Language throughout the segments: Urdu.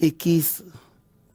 21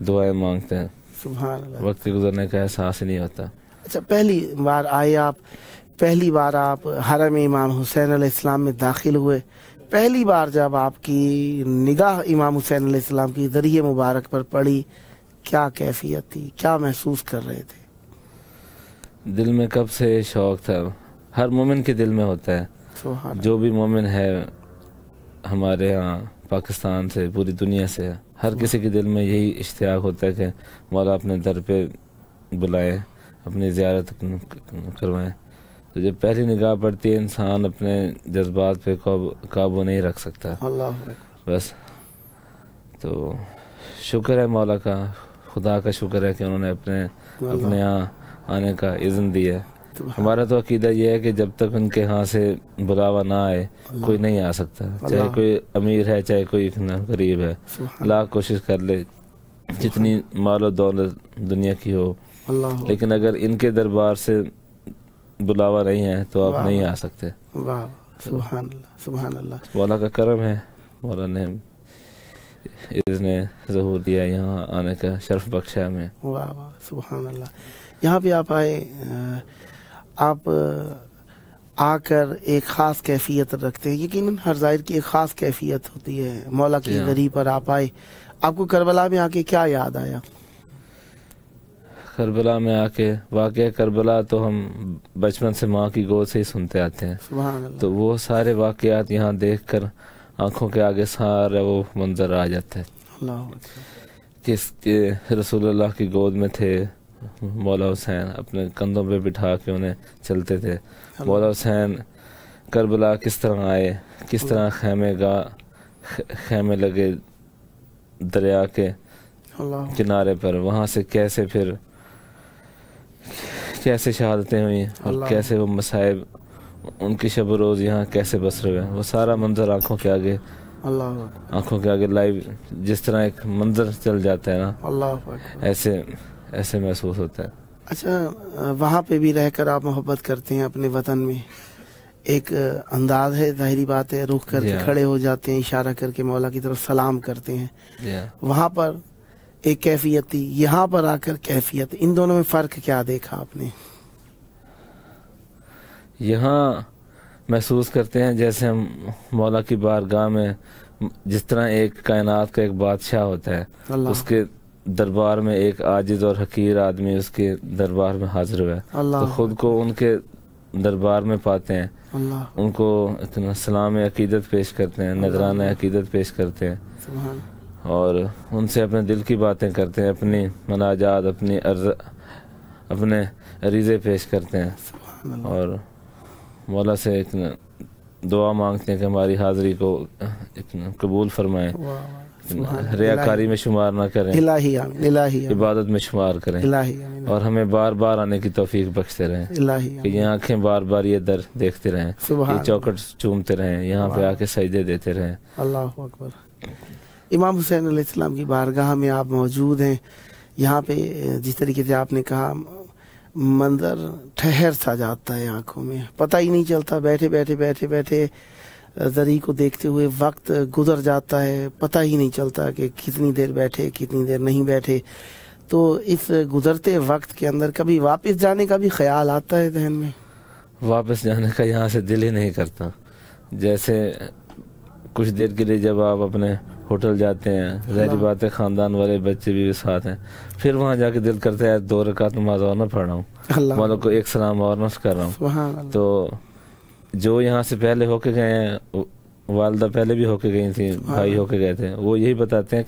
دعائیں مانگتے ہیں, سبحان اللہ. وقت کے گزرنے کا احساس ہی نہیں ہوتا. اچھا, پہلی بار آپ حرم امام حسین علیہ السلام میں داخل ہوئے, پہلی بار جب آپ کی نگاہ امام حسین علیہ السلام کی ذریعہ مبارک پر پڑی, کیا کیفیت تھی, کیا محسوس کر رہے تھے؟ دل میں کب سے شوق تھا, ہر مومن کے دل میں ہوتا ہے, جو بھی مومن ہے ہمارے ہاں پاکستان سے, پوری دنیا سے, ہر کسی کے دل میں یہی اشتیاق ہوتا ہے کہ مولا اپنے در پہ بلائیں, اپنی زیارت کروائیں. تو جب پہلی نگاہ پڑتی ہے انسان اپنے جذبات پہ قابو نہیں رکھ سکتا. بس تو شکر ہے مولا کا, خدا کا شکر ہے کہ انہوں نے اپنے یہاں آنے کا اذن دیا ہے. ہمارا تو عقیدہ یہ ہے کہ جب تک ان کے ہاں سے بلاوا نہ آئے کوئی نہیں آ سکتا, چاہے کوئی امیر ہے چاہے کوئی غریب ہے, لاکھ کوشش کر لے جتنی مال و دولت دنیا کی ہو, لیکن اگر ان کے دربار سے بلاوا نہیں ہے تو آپ نہیں آ سکتے. سبحان اللہ, سبحان اللہ. مولا کا کرم ہے, مولا نے اذن ظہور دیا, یہاں آنے کا شرف بخشا ہمیں. واہ واہ, سبحان اللہ. یہاں پہ آپ آئے, آپ آ کر ایک خاص کیفیت رکھتے ہیں, یقیناً ہر ظاہر کی ایک خاص کیفیت ہوتی ہے. مولا کی غریب پر آپ آئے, آپ کو کربلا میں آ کے کیا یاد آیا؟ کربلا میں آ کے, واقعہ کربلا تو ہم بچپن سے ماں کی گود سے ہی سنتے آتے ہیں, تو وہ سارے واقعات یہاں دیکھ کر آنکھوں کے آگے سارا وہ منظر آ جاتا ہے. کس کے رسول اللہ کی گود میں تھے مولا حسین, اپنے کندھوں پہ بٹھا کے انہیں چلتے تھے. مولا حسین کربلا کس طرح آئے, کس طرح خیمے لگے دریا کے کنارے پر, وہاں سے کیسے شہادتیں ہوئی, اور کیسے وہ مصائب ان کی شب و روز یہاں کیسے بسر ہوئے, وہ سارا منظر آنکھوں کے آگے لائیو جس طرح ایک منظر چل جاتا ہے نا, ایسے محسوس ہوتا ہے. اچھا, وہاں پہ بھی رہ کر آپ محبت کرتے ہیں اپنے وطن میں, ایک انداز ہے, ظاہری بات ہے, رخ کر کے کھڑے ہو جاتے ہیں, اشارہ کر کے مولا کی طرف سلام کرتے ہیں. وہاں پر ایک کیفیت تھی, یہاں پر آ کر کیفیت, ان دونوں میں فرق کیا دیکھا آپ نے؟ یہاں محسوس کرتے ہیں جیسے ہم مولا کی بارگاہ میں, جس طرح ایک کائنات کا ایک بادشاہ ہوتا ہے, اس کے دربار میں ایک عاجز اور حقیر آدمی اس کے دربار میں حاضر ہوا ہے, تو خود کو ان کے دربار میں پاتے ہیں, ان کو اتنا سلام عقیدت پیش کرتے ہیں, نذرانہ عقیدت پیش کرتے ہیں, اور ان سے اپنے دل کی باتیں کرتے ہیں, اپنی مناجات, اپنے عریضے پیش کرتے ہیں, اور مولا سے ایک دعا مانگتے ہیں کہ ہماری حاضری کو قبول فرمائیں, ریاکاری میں شمار نہ کریں, عبادت میں شمار کریں, اور ہمیں بار بار آنے کی توفیق بخشتے رہیں, کہ یہ آنکھیں بار بار یہ در دیکھتے رہیں, یہ چوکٹ چومتے رہیں, یہاں پہ آ کے سجدے دیتے رہیں. اللہ اکبر. امام حسین علیہ السلام کی بارگاہ میں آپ موجود ہیں, یہاں پہ جس طریقے سے آپ نے کہا منظر ٹھہر سا جاتا ہے آنکھوں میں, پتہ ہی نہیں چلتا, بیٹھے ذریعہ کو دیکھتے ہوئے وقت گزر جاتا ہے, پتہ ہی نہیں چلتا کہ کتنی دیر بیٹھے کتنی دیر نہیں بیٹھے. تو اس گزرتے وقت کے اندر کبھی واپس جانے کا بھی خیال آتا ہے ذہن میں؟ واپس جانے کا یہاں سے دل ہی نہیں کرتا. جیسے کچھ دیر کے لیے جب آپ اپنے ہوٹل جاتے ہیں, ظاہری بات ہے خاندان والے بچے بھی ساتھ ہیں, پھر وہاں جا کے دل کرتا ہے 2 رکعت نماز اور نہ پڑھ رہا ہوں, مولا کو ایک سلام اور نہ کر رہا ہوں. تو جو یہاں سے پہلے ہو کے گئے ہیں, والدہ پہلے بھی ہو کے گئی تھی, بھائی ہو کے گئے تھے, وہ یہی بتاتے ہیں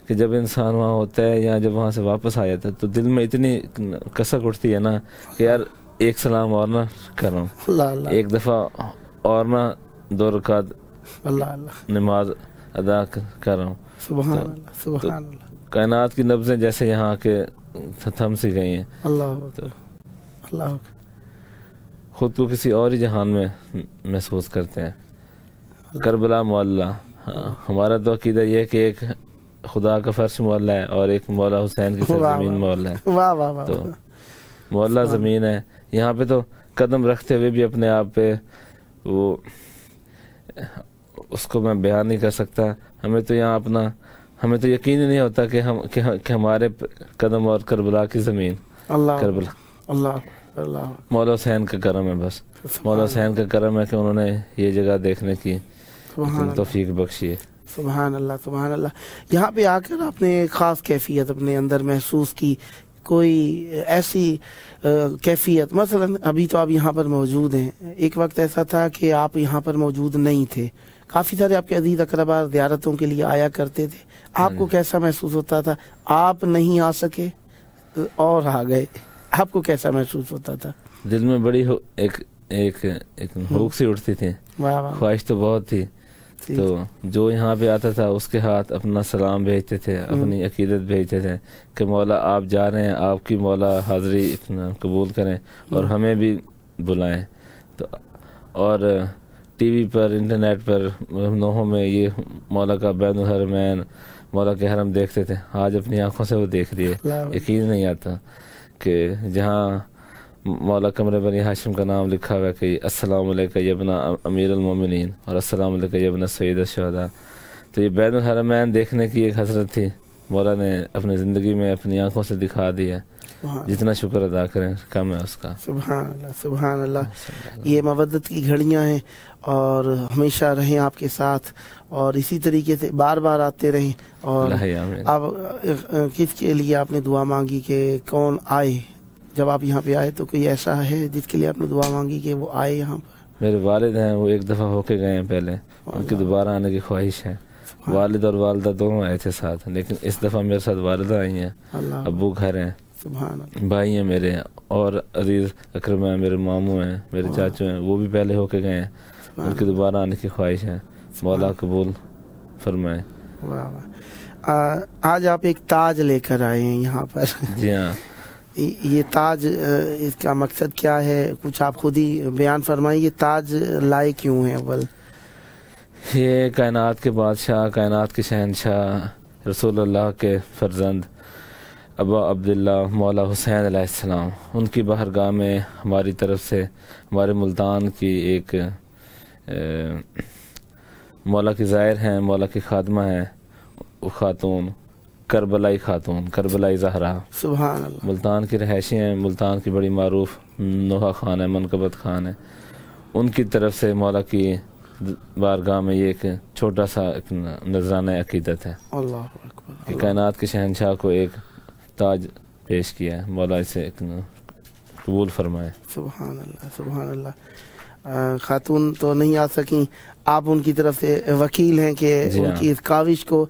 کہ جب انسان وہاں ہوتا ہے یا جب وہاں سے واپس آ جاتا ہے تو دل میں اتنی کسک اٹھتی ہے نا کہ یار ایک سلام اور نہ کر رہا ہوں, ایک دفعہ اور نہ 2 رکعت نماز ادا کر رہا ہوں. سبحان اللہ, سبحان اللہ. کائنات کی نبضیں جیسے یہاں کے تھم سی گئی ہیں. اللہ خود کو کسی اور ہی جہان میں محسوس کرتے ہیں. کربلا معلّہ, ہمارا تو عقیدہ یہ ہے کہ ایک خدا کا فرش معلّہ ہے اور ایک مولا حسین کی سرزمین معلّہ ہے. تو معلّہ زمین ہے, یہاں پہ تو قدم رکھتے ہوئے بھی اپنے آپ پہ وہ اس کو میں بیان نہیں کر سکتا. ہمیں تو یہاں اپنا ہمیں تو یقین ہی نہیں ہوتا کہ ہمارے قدم اور کربلا کی زمین کربلا اللہ مولا حسین کا کرم ہے. بس مولا حسین کا کرم ہے کہ انہوں نے یہ جگہ دیکھنے کی توفیق بخشی ہے. سبحان اللہ سبحان اللہ. یہاں پہ آ کر آپ نے خاص کیفیت اپنے اندر محسوس کی, کوئی ایسی کیفیت؟ مثلا ابھی تو آپ یہاں پر موجود ہیں, ایک وقت ایسا تھا کہ آپ یہاں پر موجود نہیں تھے, کافی سارے آپ کے عزیز اقربا زیارتوں کے لیے آیا کرتے تھے, آپ کو کیسا محسوس ہوتا تھا؟ آپ نہیں آ سکے اور آ گئے, آپ کو کیسا محسوس ہوتا تھا؟ دل میں بڑی ایک بھوک سی اٹھتی تھی, خواہش تو بہت تھی. تو جو یہاں پہ آتا تھا اس کے ہاتھ اپنا سلام بھیجتے تھے, اپنی عقیدت بھیجتے تھے کہ مولا آپ جا رہے ہیں, آپ کی مولا حاضری قبول کریں اور ہمیں بھی بلائیں. تو اور ٹی وی پر, انٹرنیٹ پر, نوحوں میں یہ مولا کا بین الحرمین, مولا کے حرم دیکھتے تھے. آج اپنی آنکھوں سے وہ دیکھ رہی ہے. یقین نہیں آتا کہ جہاں مولا قمر بنی ہاشم کا نام لکھا ہوا ہے کہ السلام علیکم یا ابن امیر المومنین اور السلام علیکم یا ابن سید الشہداء. تو یہ بین الحرمین دیکھنے کی ایک حسرت تھی, مولا نے اپنی زندگی میں اپنی آنکھوں سے دکھا دیا. جتنا شکر ادا کریں کم ہے اس کا. سبحان اللہ سبحان اللہ. یہ مودت کی گھڑیاں ہیں اور ہمیشہ رہیں آپ کے ساتھ, اور اسی طریقے سے بار بار آتے رہیں. اور اب کس کے لیے آپ نے دعا مانگی کہ کون آئے جب آپ یہاں پہ آئے؟ تو کوئی ایسا ہے جس کے لیے آپ نے دعا مانگی کہ وہ آئے یہاں پر؟ میرے والد ہیں, وہ ایک دفعہ ہو کے گئے ہیں پہلے, ان کی دوبارہ آنے کی خواہش ہے. والد اور والدہ دونوں آئے تھے ساتھ, لیکن اس دفعہ میرے ساتھ والدہ آئی ہیں, ابو گھر ہیں, بھائی ہیں میرے, اور عزیز اکرم ہیں, میرے ماموں ہیں, میرے چاچو ہیں, وہ بھی پہلے ہو کے گئے ہیں. ان کی دوبارہ آنے کی خواہش ہے, مولا قبول فرمائے. آج آپ ایک تاج لے کر آئے ہیں یہاں پر. جی ہاں. یہ تاج, اس کا مقصد کیا ہے؟ کچھ آپ خود ہی بیان فرمائیں. یہ تاج لائے کیوں ہیں؟ اول یہ کائنات کے بادشاہ, کائنات کے شہنشاہ, رسول اللہ کے فرزند ابا عبداللہ مولا حسین علیہ السلام, ان کی بارگاہ میں ہماری طرف سے, ہمارے ملتان کی ایک مولا کی زائر ہیں, مولا کی خادمہ ہیں, وہ خاتون کربلائی خاتون, کربلائی زہرا, سبحان اللہ, ملتان کی رہائشی ہیں. ملتان کی بڑی معروف نوحہ خان ہے, منقبت خان ہے. ان کی طرف سے مولا کی بارگاہ میں یہ ایک چھوٹا سا نذرانہ عقیدت ہے. اللہ اکبر. کہ کائنات کے شہنشاہ کو ایک تاج پیش کیا ہے, مولا اسے قبول فرمائے. سبحان اللہ سبحان اللہ. خاتون تو نہیں آ سکیں, آپ ان کی طرف سے وکیل ہیں کہ ان کی اس کاوش کو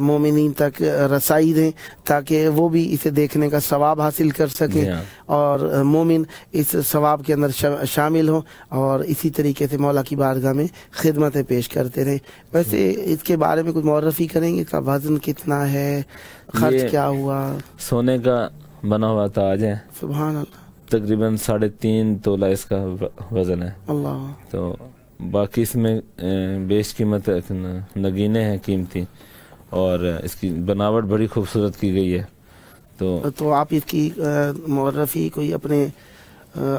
مومنین تک رسائی دیں تاکہ وہ بھی اسے دیکھنے کا ثواب حاصل کر سکیں اور مومن اس ثواب کے اندر شامل ہوں, اور اسی طریقے سے مولا کی بارگاہ میں خدمتیں پیش کرتے رہیں. ویسے اس کے بارے میں کچھ معرفی کریں گے؟ اس کا وزن کتنا ہے, خرچ کیا ہوا؟ سونے کا بنا ہوا تاج ہے. سبحان اللہ. تقریباً 3.5 تولہ اس کا وزن ہے. اللہ. تو باقی اس میں بیش قیمت نگینے ہیں قیمتی, اور اس کی بناوٹ بڑی خوبصورت کی گئی ہے. تو آپ اس کی معرفی کوئی اپنے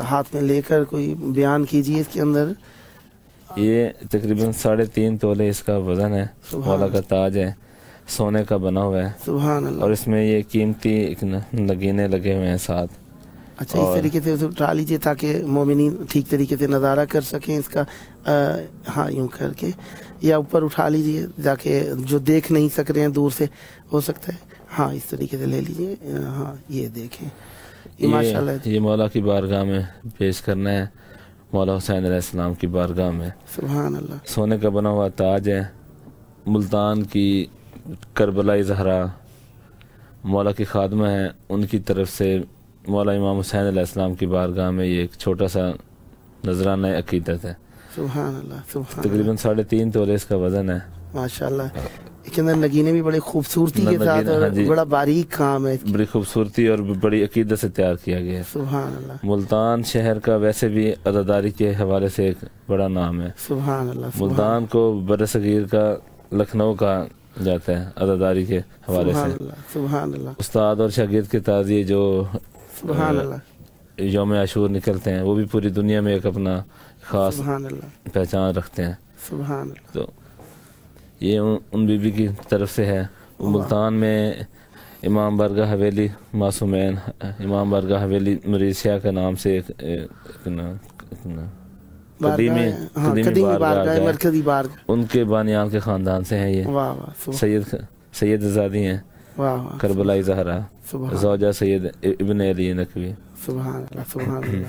ہاتھ میں لے کر کوئی بیان کیجئے اس کے اندر. یہ تقریباً 3.5 تولے اس کا وزن ہے. مولا کا تاج ہے, سونے کا بنا ہوا ہے. سبحان اللہ. اور اس میں یہ قیمتی نگینے لگے ہوئے ہیں ساتھ. اچھا, اس طریقے سے اسے اٹھا لیجیے تاکہ مومنین ٹھیک طریقے سے نظارہ کر سکیں اس کا. ہاں, یوں کر کے, یا اوپر اٹھا لیجیے تاکہ جو دیکھ نہیں سک رہے ہیں دور سے, ہو سکتا ہے. ہاں, اس طریقے سے لے لیجیے. ہاں, یہ دیکھیں, ماشاءاللہ. یہ مولا کی بارگاہ میں پیش کرنا ہے, مولا حسین علیہ السلام کی بارگاہ میں. سبحان اللہ. سونے کا بنا ہوا تاج ہے. ملتان کی کربلائی زہرا مولا کی خادمہ ہیں, ان کی طرف سے مولا امام حسین علیہ السلام کی بارگاہ میں یہ ایک چھوٹا سا نذرانہ عقیدت ہے. سبحان اللہ. سبحان تقریباً 3.5 تولے اس کا وزن ہے. ماشاءاللہ. اس کے اندر نگینے بھی بڑی خوبصورتی کے ساتھ, بڑا باریک کام ہے, بڑی خوبصورتی اور بڑی عقیدت سے تیار کیا گیا ہے. سبحان اللہ. ملتان شہر کا ویسے بھی عزاداری کے حوالے سے ایک بڑا نام ہے. سبحان اللہ. ملتان کو برصغیر کا لکھنؤ کہا جاتا ہے عزاداری کے حوالے سے. سبحان اللہ. استاد اور شاگرد کے تعزیے جو سبحان اللہ یوم عاشور نکلتے ہیں, وہ بھی پوری دنیا میں ایک اپنا خاص سبحان اللہ پہچان رکھتے ہیں. سبحان اللہ. تو یہ ان بی بی کی طرف سے ہے, ملتان میں امام بارگاہ حویلی معصومین، امام بارگاہ حویلی مریسیا کے نام سے ایک قدیمی بارگاہ مرکزی بارگاہ، ان کے بانیان کے خاندان سے ہیں یہ۔ سید زادی ہیں کربلائی زہرا، زوجہ سید ابن علی نقوی۔ سبحان اللہ سبحان اللہ۔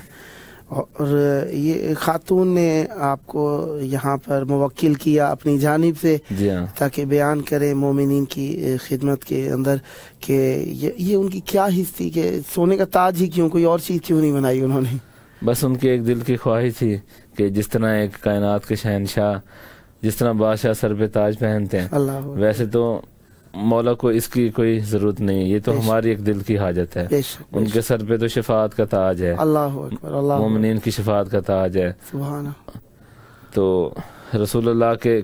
اور یہ خاتون نے آپ کو یہاں پر موکل کیا اپنی جانب سے، جی ہاں، تاکہ بیان کرے مومنین کی خدمت کے اندر کہ یہ ان کی کیا حص تھی کہ سونے کا تاج ہی کیوں، کوئی اور چیز کیوں نہیں بنائی انہوں نے؟ بس ان کی ایک دل کی خواہش تھی کہ جس طرح ایک کائنات کے شہنشاہ جس طرح بادشاہ سر پہ تاج پہنتے ہیں، اللہ ویسے تو مولا کو اس کی کوئی ضرورت نہیں، یہ تو ہماری ایک دل کی حاجت ہے۔ ان کے سر پہ تو شفاعت کا تاج ہے، اللہ اکبر، اللہ مومنین کی شفاعت کا تاج ہے۔ سبحان۔ تو رسول اللہ کے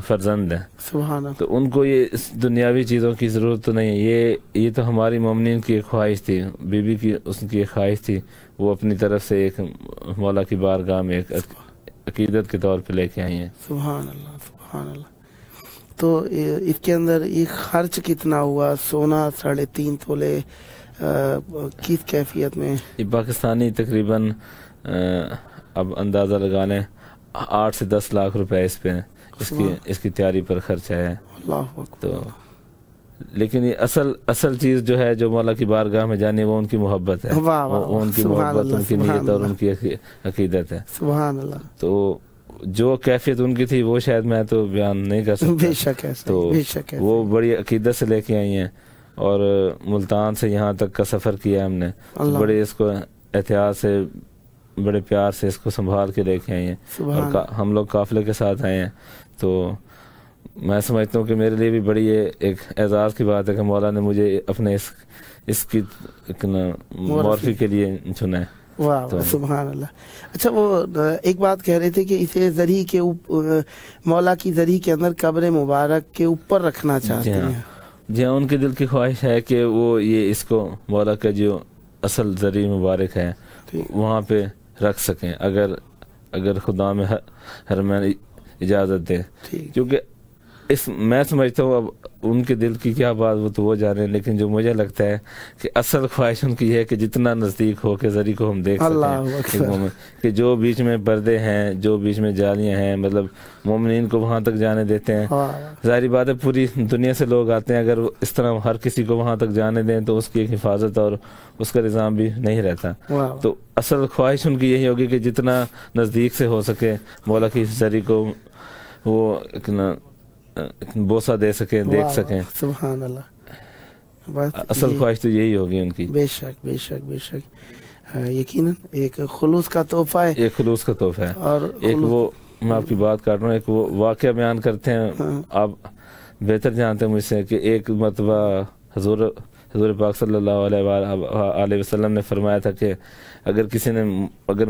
فرزند ہیں، سبحان۔ تو ان کو یہ دنیاوی چیزوں کی ضرورت تو نہیں ہے، یہ تو ہماری مومنین کی ایک خواہش تھی، بی بی کی اس کی ایک خواہش تھی، وہ اپنی طرف سے ایک مولا کی بارگاہ میں ایک عقیدت کے طور پہ لے کے آئی ہیں۔ سبحان اللہ سبحان اللہ۔ تو اس کے اندر ایک خرچ کتنا ہوا؟ سونا 3.5 تولے کس کیفیت میں؟ یہ پاکستانی تقریباً اب اندازہ لگا لیں 8 سے 10 لاکھ روپے اس پہ اس کی تیاری پر خرچ ہے۔ اللہ اکبر۔ تو لیکن یہ اصل چیز جو ہے جو مولا کی بارگاہ میں جانے وہ ان کی محبت ہے، وہ ان کی محبت، ان کی نیت اور ان کی عقیدت ہے۔ سبحان اللہ۔ تو جو کیفیت ان کی تھی وہ شاید میں تو بیان نہیں کر سکتا، بے شک ہے، تو وہ بڑی عقیدت سے لے کے آئی ہیں، اور ملتان سے یہاں تک کا سفر کیا ہم نے، بڑے اس کو احتیاط سے بڑے پیار سے اس کو سنبھال کے لے کے آئی ہیں، اور ہم لوگ قافلے کے ساتھ آئے ہیں۔ تو میں سمجھتا ہوں کہ میرے لیے بھی بڑی ایک اعزاز کی بات ہے کہ مولا نے مجھے اپنے اس کی معرفی کے لیے چنا ہے۔ واہ سبحان اللہ۔ اچھا، وہ ایک بات کہہ رہے تھے کہ اسے زری کے مولا کی زری کے اندر قبر مبارک کے اوپر رکھنا چاہتے ہیں۔ جی ہاں، ان کی دل کی خواہش ہے کہ وہ یہ اس کو مولا کا جو اصل زری مبارک ہے وہاں پہ رکھ سکیں، اگر خدا میں حرمین اجازت دے، کیونکہ میں سمجھتا ہوں اب ان کے دل کی کیا بات وہ تو وہ جانے، لیکن جو مجھے لگتا ہے کہ اصل خواہش ان کی ہے کہ جتنا نزدیک ہو کے ذریعے کو ہم دیکھ سکیں، کہ جو بیچ میں پردے ہیں، جو بیچ میں جالیاں ہیں، مطلب مومنین کو وہاں تک جانے دیتے ہیں۔ ظاہری بات ہے پوری دنیا سے لوگ آتے ہیں، اگر اس طرح ہر کسی کو وہاں تک جانے دیں تو اس کی ایک حفاظت اور اس کا نظام بھی نہیں رہتا۔ تو اصل خواہش ان کی یہی ہوگی کہ جتنا نزدیک سے ہو سکے مولا کی ذریعے کو وہ بوسہ دے سکیں، دیکھ سکیں۔ سبحان اللہ۔ اصل خواہش تو یہی ہوگی ان کی۔ بے شک بے شک بے شک، یقیناً ایک خلوص کا تحفہ ہے، ایک خلوص کا تحفہ ہے۔ اور ایک وہ میں آپ کی بات کر رہا ہوں، ایک وہ واقعہ بیان کرتے ہیں، آپ بہتر جانتے ہیں مجھ سے، کہ ایک مرتبہ حضور پاک صلی اللہ علیہ وسلم نے فرمایا تھا کہ اگر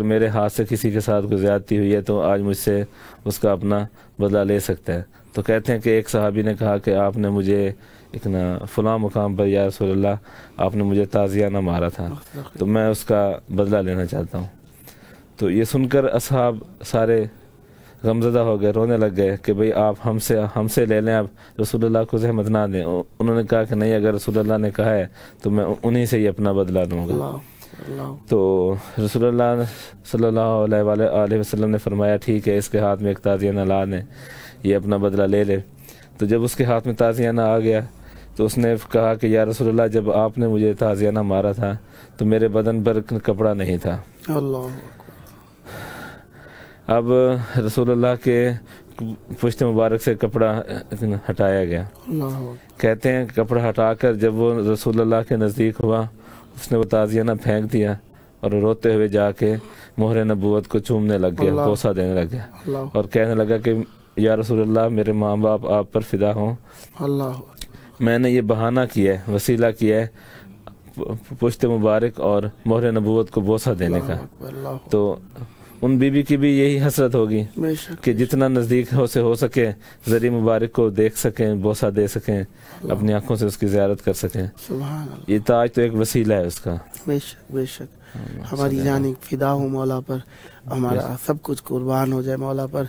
میرے ہاتھ سے کسی کے ساتھ کوئی زیادتی ہوئی ہے تو آج مجھ سے اس کا اپنا بدلہ لے سکتا ہے۔ تو کہتے ہیں کہ ایک صحابی نے کہا کہ آپ نے مجھے فلاں مقام پر یا رسول اللہ آپ نے مجھے تازیانہ مارا تھا، تو میں اس کا بدلہ لینا چاہتا ہوں۔ تو یہ سن کر اصحاب سارے غمزدہ ہو گئے، رونے لگ گئے کہ بھئی آپ ہم سے لے لیں، آپ رسول اللہ کو زحمت نہ دیں۔ انہوں نے کہا کہ نہیں، اگر رسول اللہ نے کہا ہے تو میں انہی سے ہی اپنا بدلہ لوں گا۔ تو رسول اللہ صلی اللہ علیہ وسلم نے فرمایا ٹھیک ہے، اس کے ہاتھ میں ایک تازیانہ لا دیں، یہ اپنا بدلہ لے لے۔ تو جب اس کے ہاتھ میں تازیانہ آ گیا تو اس نے کہا کہ یا رسول اللہ، جب آپ نے مجھے تازیانہ مارا تھا تو میرے بدن پر کپڑا نہیں تھا۔ اب رسول اللہ کے پشت مبارک سے کپڑا ہٹایا گیا۔ کہتے ہیں کپڑا ہٹا کر جب وہ رسول اللہ کے نزدیک ہوا، اس نے وہ تازیانہ پھینک دیا اور روتے ہوئے جا کے مہر نبوت کو چومنے لگ گیا، بوسہ دینے لگ گیا، اور کہنے لگا کہ یا رسول اللہ، میرے ماں باپ آپ پر فدا ہوں، میں نے یہ بہانہ کیا ہے، وسیلہ کیا ہے پشت مبارک اور مہر نبوت کو بوسہ دینے کا۔ تو ان بیوی کی بھی یہی حسرت ہوگی کہ جتنا نزدیک ہو سکے ذری مبارک کو دیکھ سکیں، بوسہ دے سکیں، اپنی آنکھوں سے اس کی زیارت کر سکیں۔ یہ تاج تو ایک وسیلہ ہے اس کا۔ بے شک بے شک، ہماری جان فدا ہو مولا پر، ہمارا سب کچھ قربان ہو جائے مولا پر۔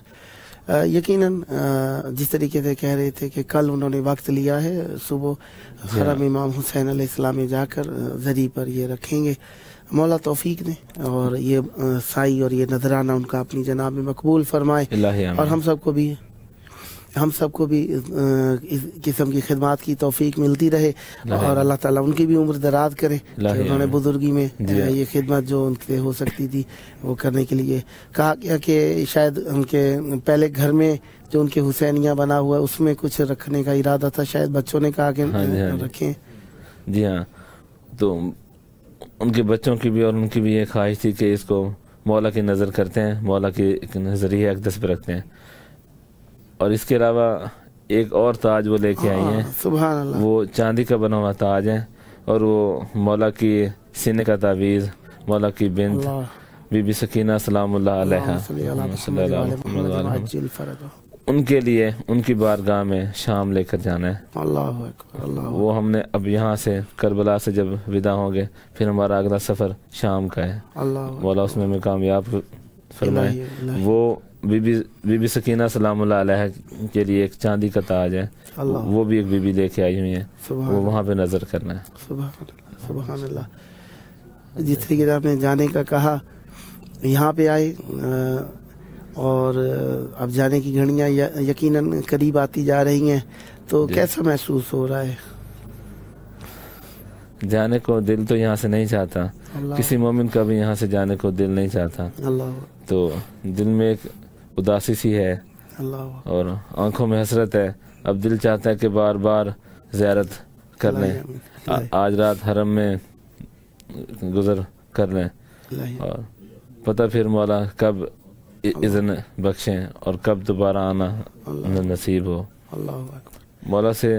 یقیناً جس طریقے سے کہہ رہے تھے کہ کل انہوں نے وقت لیا ہے صبح حرم امام حسین علیہ السلام میں جا کر زری پر یہ رکھیں گے. مولا توفیق نے اور یہ سائی اور یہ نذرانہ ان کا اپنی جناب میں مقبول فرمائے, اور ہم سب کو بھی اس قسم کی خدمات کی توفیق ملتی رہے, اور اللہ تعالیٰ ان کی بھی عمر دراز کرے کہ انہوں نے بزرگی میں یہ خدمت جو ان سے ہو سکتی تھی وہ کرنے کے لیے. کہا گیا کہ شاید ان کے پہلے گھر میں جو ان کے حسینیہ بنا ہوا ہے اس میں کچھ رکھنے کا ارادہ تھا, شاید بچوں نے کہا کہ رکھیں. جی ہاں, تو ان کے بچوں کی بھی اور ان کی بھی یہ خواہش تھی کہ اس کو مولا کی نظر کرتے ہیں, مولا کی نظریہ اقدس پہ رکھتے ہیں. اور اس کے علاوہ ایک اور تاج وہ لے کے آئی ہیں, سبحان اللہ, وہ چاندی کا بنا ہوا تاج ہے, اور وہ مولا کی سینے کا تعویذ, مولا کی بنت بی بی سکینہ سلام اللہ علیہا ان کے لیے ان کی بارگاہ میں شام لے کر جانا ہے. اللہ اکبر, اللہ. وہ ہم نے اب یہاں سے کربلا سے جب ودا ہوں گے پھر ہمارا اگلا سفر شام کا ہے. مولا اس میں ہمیں کامیاب فرمائے. وہ بی بی سکینہ سلام اللہ علیہ کے لیے ایک چاندی کا تاج ہے, وہ بھی ایک بی بی لے کے آئی ہوئی ہے, وہ وہاں پہ نظر کرنا ہے. سبحان اللہ. جس طریقے سے آپ نے جانے کا کہا, یہاں پہ آئے اور اب جانے کی گھڑیاں یقیناً قریب آتی جا رہی ہیں, تو کیسا محسوس ہو رہا ہے؟ جانے کو دل تو یہاں سے نہیں چاہتا, کسی مومن کا بھی یہاں سے جانے کو دل نہیں چاہتا, تو دل میں ایک اداسی سی ہے اور آنکھوں میں حسرت ہے. اب دل چاہتا ہے کہ بار بار زیارت کر لیں, آج رات حرم میں گزر کر لیں, اور پتہ پھر مولا کب اذن بخشیں اور کب دوبارہ آنا نصیب ہو. مولا سے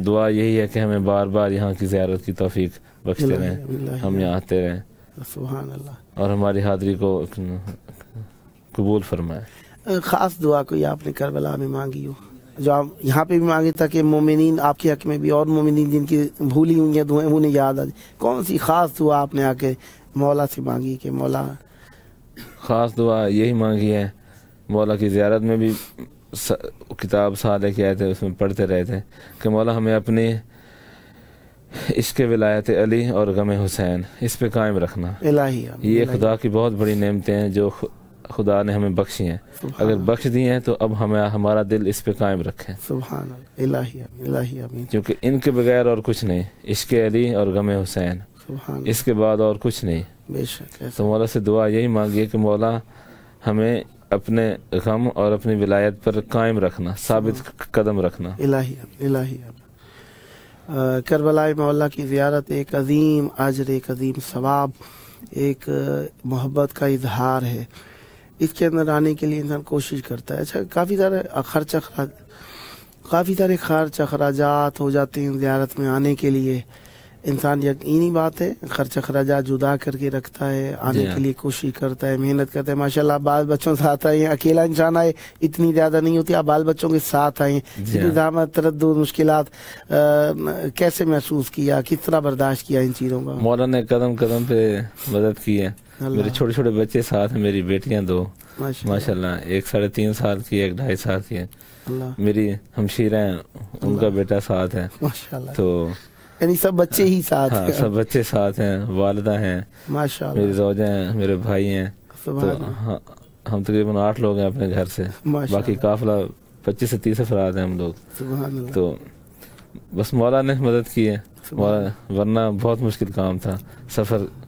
دعا یہی ہے کہ ہمیں بار بار یہاں کی زیارت کی توفیق بخشتے رہیں, ہم یہاں آتے رہیں, سبحان اللہ, اور ہماری حاضری کو قبول فرمائے. خاص دعا کوئی آپ نے کربلا میں مانگی ہو جو آپ یہاں پہ بھی مانگے تاکہ مومنین آپ کے حق میں بھی اور مومنین جن کی بھولی ہوئی ہیں دعائیں انہیں یاد آ جائے, کون سی خاص دعا آپ نے آ کے مولا سے مانگی کہ مولا؟ خاص دعا یہی مانگی ہے, مولا کی زیارت میں بھی کتاب ساتھ لے کے آئے تھے, اس میں پڑھتے رہے تھے کہ مولا ہمیں اپنی عشق ولایت علی اور غم حسین اس پہ قائم رکھنا. یہ خدا کی بہت بڑی نعمتیں ہیں جو خدا نے ہمیں بخشی ہیں, اگر بخش دی ہیں تو اب ہمارا دل اس پہ قائم رکھیں. سبحان اللہ, الہی آمین. کیونکہ ان کے بغیر اور کچھ نہیں, عشق علی اور غم حسین, اس کے بعد اور کچھ نہیں. بے شک. تو مولا سے دعا یہی مانگی کہ مولا ہمیں اپنے غم اور اپنی ولایت پر قائم رکھنا, ثابت قدم رکھنا. الہی کربلا مولا کی زیارت ایک عظیم اجر, ایک عظیم ثواب, ایک محبت کا اظہار ہے. اس کے اندر آنے کے لیے انسان کوشش کرتا ہے. اچھا, کافی سارے خرچ اخراجات ہو جاتے ہیں زیارت میں آنے کے لیے. انسان یقینی بات ہے خرچ اخراجات جدا کر کے رکھتا ہے, آنے کے لیے کوشش کرتا ہے, محنت کرتا ہے. ماشاءاللہ بال بچوں کے ساتھ آئے ہیں, اکیلا انسان آئے اتنی زیادہ نہیں ہوتی, آپ بال بچوں کے ساتھ آئے ہیں. زحمت, تردد, مشکلات کیسے محسوس کیا, کس طرح برداشت کیا ان چیزوں کا؟ مولا نے قدم قدم پہ مدد کی ہے. میرے چھوٹے چھوٹے بچے ساتھ ہیں, میری بیٹیاں دو ماشاءاللہ, ایک 3.5 سال کی, ایک 2.5 سال کی ہے. میری ہمشیرہ ہیں, ان کا بیٹا ساتھ ہے. تو یعنی سب بچے ہی ساتھ ہیں؟ سب بچے ساتھ ہیں, والدہ ہیں ماشاءاللہ, میری زوجہ ہیں, میرے بھائی ہیں. تو ہم تقریباً 8 لوگ ہیں اپنے گھر سے, باقی قافلہ 25 سے 30 افراد ہیں ہم لوگ. تو بس مولا نے مدد کی ہے, ورنہ بہت مشکل کام تھا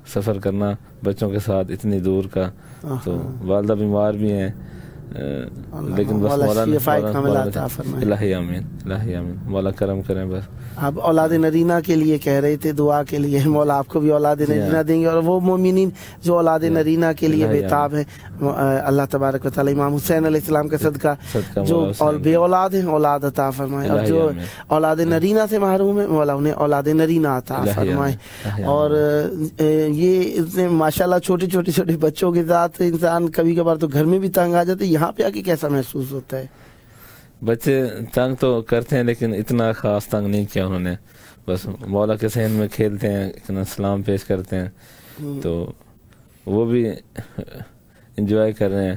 سفر کرنا بچوں کے ساتھ اتنی دور کا. تو والدہ بیمار بھی ہیں, لیکن بس مولا نے الہی آمین, الہی آمین, مولا کرم کریں. بس آپ اولاد نرینہ کے لیے کہہ رہے تھے دعا کے لیے, مولا آپ کو بھی اولاد نرینہ دیں گے, اور وہ مومنین جو اولاد نرینہ کے لیے بے-تاب ہیں, اللہ تبارک و تعالی امام حسین علیہ السلام کا صدقہ جو بے اولاد ہیں اولاد عطا فرمائے, اور جو اولاد نرینہ سے محروم ہیں مولا انہیں اولاد نرینہ عطا فرمائے. اور یہ ماشاءاللہ چھوٹے بچوں کے ساتھ انسان کبھی کبھار تو گھر میں بھی تنگ آ جاتے, یہاں پہ آ کے کیسا محسوس ہوتا ہے؟ بچے تنگ تو کرتے ہیں لیکن اتنا خاص تنگ نہیں کیا انہوں نے, بس مولا کے صحن میں کھیلتے ہیں, سلام پیش کرتے ہیں, تو وہ بھی انجوائے کر رہے ہیں.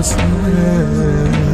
Hassan